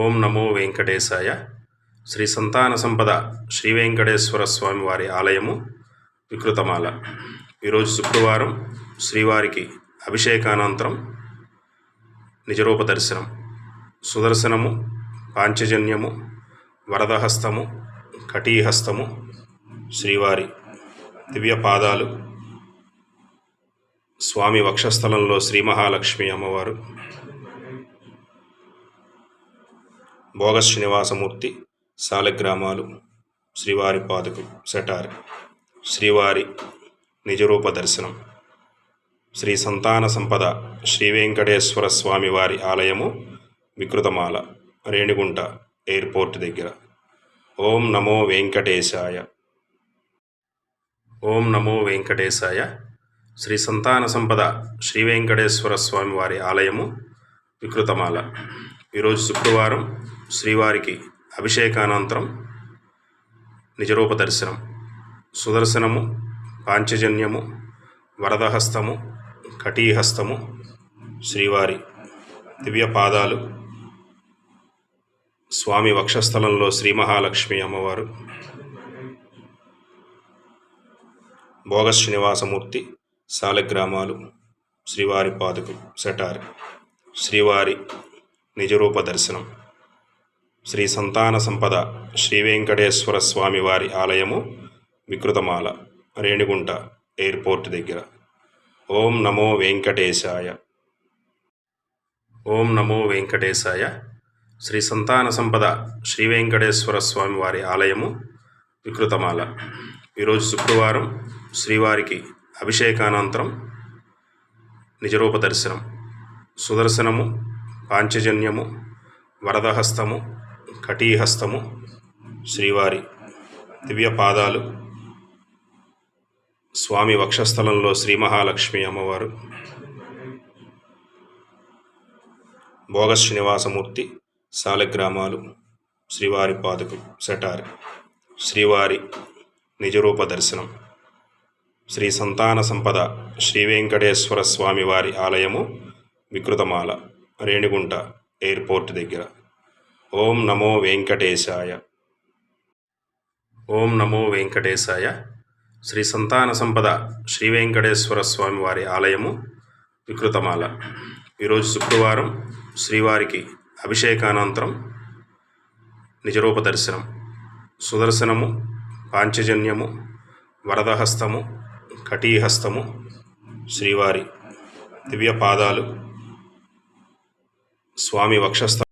ఓం నమో వెంకటేశాయ. శ్రీ సంతాన సంపద శ్రీ వెంకటేశ్వర స్వామి వారి ఆలయము వికృతమాల. ఈరోజు శుక్రవారం శ్రీవారికి అభిషేకానంతరం నిజరూప దర్శనం, సుదర్శనము, పాంచజన్యము, వరదహస్తము, కటీహస్తము, శ్రీవారి దివ్య పాదాలు, స్వామి వక్షస్థలంలో శ్రీ మహాలక్ష్మి అమ్మవారు, భోగ శ్రీనివాసమూర్తి సాలగ్రామాలు, శ్రీవారి పాదుకులు సెటార్, శ్రీవారి నిజరూప దర్శనం, శ్రీ సంతాన సంపద శ్రీ వెంకటేశ్వర స్వామి వారి ఆలయము వికృతమాల, రేణిగుంట ఎయిర్పోర్ట్ దగ్గర. ఓం నమో వెంకటేశాయ. ఓం నమో వెంకటేశాయ. శ్రీ సంతాన సంపద శ్రీ వెంకటేశ్వర స్వామి వారి ఆలయము వికృతమాల. ఈరోజు శుక్రవారం శ్రీవారికి అభిషేకానంతరం నిజరూప దర్శనం, సుదర్శనము, పాంచజన్యము, వరదహస్తము, కటీహస్తము, శ్రీవారి దివ్య పాదాలు, స్వామి వక్షస్థలంలో శ్రీ మహాలక్ష్మి అమ్మవారు, భోగ శ్రీనివాసమూర్తి సాలగ్రామాలు, శ్రీవారి పాదుకులు సెటార్, శ్రీవారి నిజరూప దర్శనం, శ్రీ సంతాన సంపద శ్రీ వెంకటేశ్వర స్వామి వారి ఆలయము వికృతమాల, రేణిగుంట ఎయిర్పోర్ట్ దగ్గర. ఓం నమో వెంకటేశాయ. ఓం నమో వెంకటేశాయ. శ్రీ సంతాన సంపద శ్రీ వెంకటేశ్వర స్వామి వారి ఆలయము వికృతమాల. ఈరోజు శుక్రవారం శ్రీవారికి అభిషేకానంతరం నిజరూప దర్శనం, సుదర్శనము, పాంచజన్యము, వరదహస్తము, కటీహస్తము, శ్రీవారి దివ్య పాదాలు, స్వామి వక్షస్థలంలో శ్రీ మహాలక్ష్మి అమ్మవారు, భోగ శ్రీనివాసమూర్తి సాలగ్రామాలు, శ్రీవారి పాదుకులు సెటార్, శ్రీవారి నిజరూప దర్శనం, శ్రీ సంతాన సంపద శ్రీ వెంకటేశ్వర స్వామి వారి ఆలయము వికృతమాల, రేణిగుంట ఎయిర్పోర్ట్ దగ్గర. ఓం నమో వెంకటేశాయ. ఓం నమో వెంకటేశాయ. శ్రీ సంతాన సంపద శ్రీ వెంకటేశ్వర స్వామి వారి ఆలయము వికృతమాల. ఈరోజు శుక్రవారం శ్రీవారికి అభిషేకానంతరం నిజరూప దర్శనం, సుదర్శనము, పాంచజన్యము, వరదహస్తము, కటీహస్తము, శ్రీవారి దివ్య పాదాలు, స్వామి వక్షస్థ